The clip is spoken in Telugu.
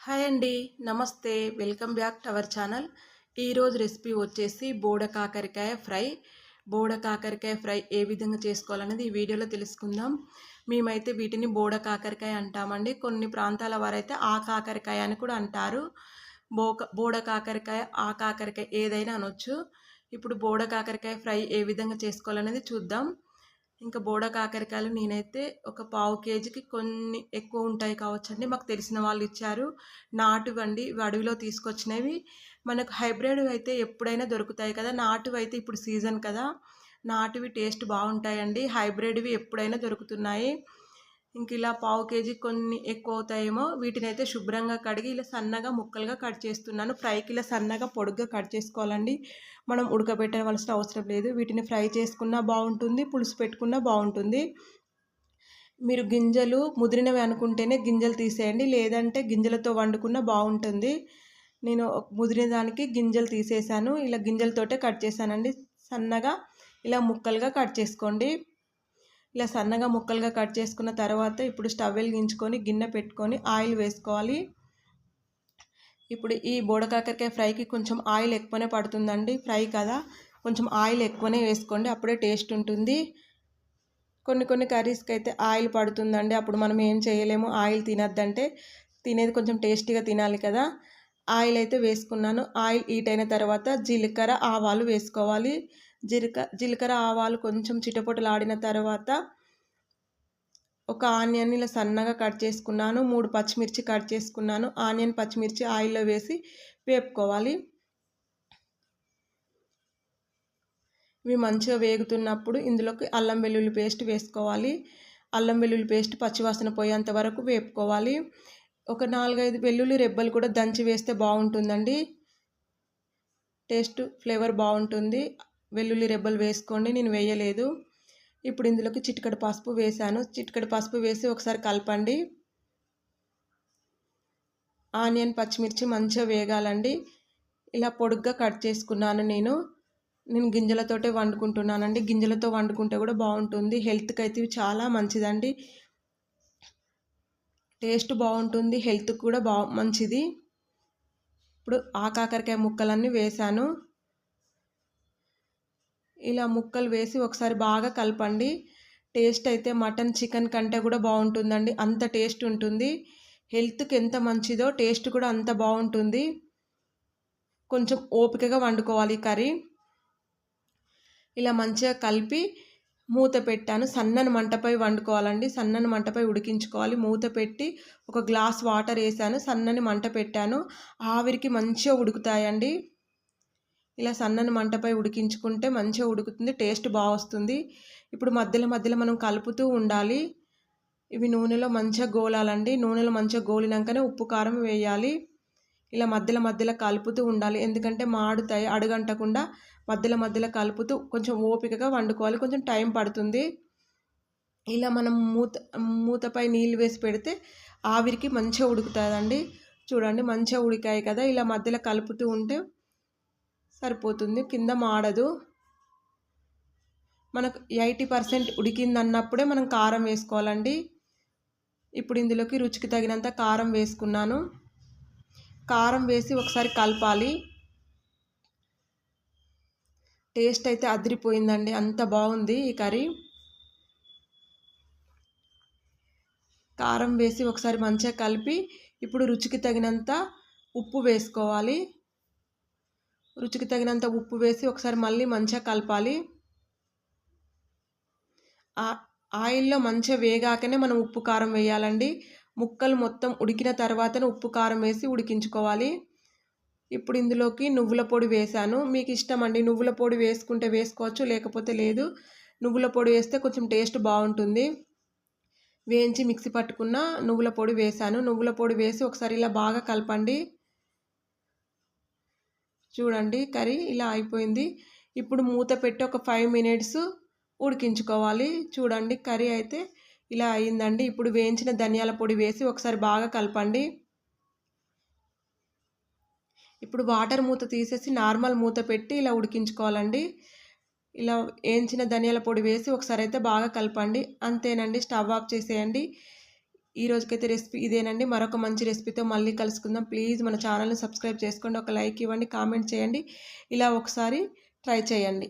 హాయ్ అండి. నమస్తే. Welcome back to our channel. ఈరోజు రెసిపీ వచ్చేసి బోడ కాకరకాయ ఫ్రై. బోడ కాకరకాయ ఫ్రై ఏ విధంగా చేసుకోవాలనేది ఈ వీడియోలో తెలుసుకుందాం. మేమైతే వీటిని బోడ కాకరకాయ అంటామండి. కొన్ని ప్రాంతాల వారైతే ఆ కాకరకాయ అని కూడా అంటారు. బోడ కాకరకాయ, ఆ కాకరకాయ ఏదైనా అనొచ్చు. ఇప్పుడు బోడ కాకరకాయ ఫ్రై ఏ విధంగా చేసుకోవాలనేది చూద్దాం. ఇంకా బోడ కాకరకాయలు నేనైతే ఒక పావు కేజీకి కొన్ని ఎక్కువ ఉంటాయి కావచ్చండి. మాకు తెలిసిన వాళ్ళు ఇచ్చారు. నాటువండి, అడవిలో తీసుకొచ్చినవి. మనకు హైబ్రిడ్ అయితే ఎప్పుడైనా దొరుకుతాయి కదా. నాటువి అయితే ఇప్పుడు సీజన్ కదా, నాటువి టేస్ట్ బాగుంటాయండి. హైబ్రిడ్వి ఎప్పుడైనా దొరుకుతున్నాయి. ఇంక ఇలా పావు కేజీ కొన్ని ఎక్కువ అవుతాయేమో. వీటిని అయితే శుభ్రంగా కడిగి ఇలా సన్నగా ముక్కలుగా కట్ చేస్తున్నాను. ఫ్రైకి ఇలా సన్నగా పొడుగ్గా కట్ చేసుకోవాలండి. మనం ఉడకబెట్టవలసిన అవసరం లేదు. వీటిని ఫ్రై చేసుకున్నా బాగుంటుంది, పులుసు పెట్టుకున్నా బాగుంటుంది. మీరు గింజలు ముదిరినవి అనుకుంటేనే గింజలు తీసేయండి, లేదంటే గింజలతో వండుకున్నా బాగుంటుంది. నేను ముదిరిన దానికి గింజలు తీసేసాను. ఇలా గింజలతోటే కట్ చేశానండి. సన్నగా ఇలా ముక్కలుగా కట్ చేసుకోండి. ఇలా సన్నగా ముక్కలుగా కట్ చేసుకున్న తర్వాత ఇప్పుడు స్టవ్ వెలిగించుకొని గిన్నె పెట్టుకొని ఆయిల్ వేసుకోవాలి. ఇప్పుడు ఈ బోడకాకరకాయ ఫ్రైకి కొంచెం ఆయిల్ ఎక్కువనే పడుతుందండి. ఫ్రై కదా, కొంచెం ఆయిల్ ఎక్కువనే వేసుకోండి, అప్పుడే టేస్ట్ ఉంటుంది. కొన్ని కర్రీస్కి అయితే ఆయిల్ పడుతుందండి, అప్పుడు మనం ఏం చేయలేము. ఆయిల్ తినద్దంటే, తినేది కొంచెం టేస్టీగా తినాలి కదా. ఆయిల్ అయితే వేసుకున్నాను. ఆయిల్ హీట్ అయిన తర్వాత జీలకర్ర ఆవాలు వేసుకోవాలి. జీలకర్ర ఆవాలు కొంచెం చిటపటలాడిన తర్వాత ఒక ఆనియన్ ఇలా సన్నగా కట్ చేసుకున్నాను. 3 పచ్చిమిర్చి కట్ చేసుకున్నాను. ఆనియన్, పచ్చిమిర్చి ఆయిల్లో వేసి వేపుకోవాలి. ఇవి మంచిగా వేగుతున్నప్పుడు ఇందులోకి అల్లం వెల్లుల్లి పేస్ట్ వేసుకోవాలి. అల్లం వెల్లుల్లి పేస్ట్ పచ్చివాసన పోయేంత వరకు వేపుకోవాలి. ఒక 4-5 వెల్లుల్లి రెబ్బలు కూడా దంచి వేస్తే బాగుంటుందండి. టేస్ట్ ఫ్లేవర్ బాగుంటుంది. వెల్లుల్లి రెబ్బలు వేసుకోండి, నేను వేయలేదు. ఇప్పుడు ఇందులోకి చిటికెడు పసుపు వేసాను. చిటికెడు పసుపు వేసి ఒకసారి కలపండి. ఆనియన్, పచ్చిమిర్చి మంచిగా వేగాలండి. ఇలా పొడుగ్గా కట్ చేసుకున్నాను. నేను గింజలతోటే వండుకుంటున్నానండి. గింజలతో వండుకుంటే కూడా బాగుంటుంది. హెల్త్కి అయితే ఇవి చాలా మంచిదండి. టేస్ట్ బాగుంటుంది, హెల్త్కి కూడా మంచిది. ఇప్పుడు ఆ కాకరకాయ ముక్కలన్నీ వేసాను. ఇలా ముక్కలు వేసి ఒకసారి బాగా కలపండి. టేస్ట్ అయితే మటన్, చికెన్ కంటే కూడా బాగుంటుందండి. అంత టేస్ట్ ఉంటుంది. హెల్త్కి ఎంత మంచిదో టేస్ట్ కూడా అంత బాగుంటుంది. కొంచెం ఓపికగా వండుకోవాలి ఈ కర్రీ. ఇలా మంచిగా కలిపి మూత పెట్టాను. సన్నని మంటపై వండుకోవాలండి. సన్నని మంటపై ఉడికించుకోవాలి. మూత పెట్టి ఒక గ్లాస్ వాటర్ వేసాను. సన్నని మంట పెట్టాను. ఆవిరికి మంచిగా ఉడుకుతాయండి. ఇలా సన్నని మంటపై ఉడికించుకుంటే మంచిగా ఉడుకుతుంది, టేస్ట్ బాగా వస్తుంది. ఇప్పుడు మధ్యలో మనం కలుపుతూ ఉండాలి. ఇవి నూనెలో మంచిగా గోలాలండి. నూనెలో మంచిగా గోలినాకనే ఉప్పు కారం వేయాలి. ఇలా మధ్యలో కలుపుతూ ఉండాలి, ఎందుకంటే మాడుతాయి. అడుగంటకుండా మధ్యలో కలుపుతూ కొంచెం ఓపికగా వండుకోవాలి. కొంచెం టైం పడుతుంది. ఇలా మనం మూతపై నీళ్ళు వేసి పెడితే ఆవిరికి మంచిగా ఉడుకుతుందండి. చూడండి మంచిగా ఉడికాయి కదా. ఇలా మధ్యలో కలుపుతూ ఉంటే సరిపోతుంది, కింద మాడదు. మనకు 80% ఉడికిందన్నప్పుడే మనం కారం వేసుకోవాలండి. ఇప్పుడు ఇందులోకి రుచికి తగినంత కారం వేసుకున్నాను. కారం వేసి ఒకసారి కలపాలి. టేస్ట్ అయితే అదిరిపోయిందండి, అంత బాగుంది ఈ కర్రీ. కారం వేసి ఒకసారి మంచిగా కలిపి ఇప్పుడు రుచికి తగినంత ఉప్పు వేసుకోవాలి. రుచికి తగినంత ఉప్పు వేసి ఒకసారి మళ్ళీ మంచిగా కలపాలి. ఆయిల్లో మంచిగా వేగాకనే మనం ఉప్పు కారం వేయాలండి. ముక్కలు మొత్తం ఉడికిన తర్వాతనే ఉప్పు కారం వేసి ఉడికించుకోవాలి. ఇప్పుడు ఇందులోకి నువ్వుల పొడి వేసాను. మీకు ఇష్టం అండి, నువ్వుల పొడి వేసుకుంటే వేసుకోవచ్చు, లేకపోతే లేదు. నువ్వుల పొడి వేస్తే కొంచెం టేస్ట్ బాగుంటుంది. వేయించి మిక్సీ పట్టుకున్న నువ్వుల పొడి వేసాను. నువ్వుల పొడి వేసి ఒకసారి ఇలా బాగా కలపండి. చూడండి కర్రీ ఇలా అయిపోయింది. ఇప్పుడు మూత పెట్టి ఒక 5 minutes ఉడికించుకోవాలి. చూడండి కర్రీ అయితే ఇలా అయిందండి. ఇప్పుడు వేయించిన ధనియాల పొడి వేసి ఒకసారి బాగా కలపండి. ఇప్పుడు వాటర్ మూత తీసేసి నార్మల్ మూత పెట్టి ఇలా ఉడికించుకోవాలండి. ఇలా వేయించిన ధనియాల పొడి వేసి ఒకసారి అయితే బాగా కలపండి. అంతేనండి, స్టవ్ ఆఫ్ చేసేయండి. ఈ రోజుకైతే రెసిపీ ఇదేనండి. మరొక మంచి రెసిపీతో మళ్ళీ కలుసుకుందాం. ప్లీజ్ మన ఛానల్ని సబ్స్క్రైబ్ చేసుకోండి, ఒక లైక్ ఇవ్వండి, కామెంట్ చేయండి. ఇలా ఒకసారి ట్రై చేయండి.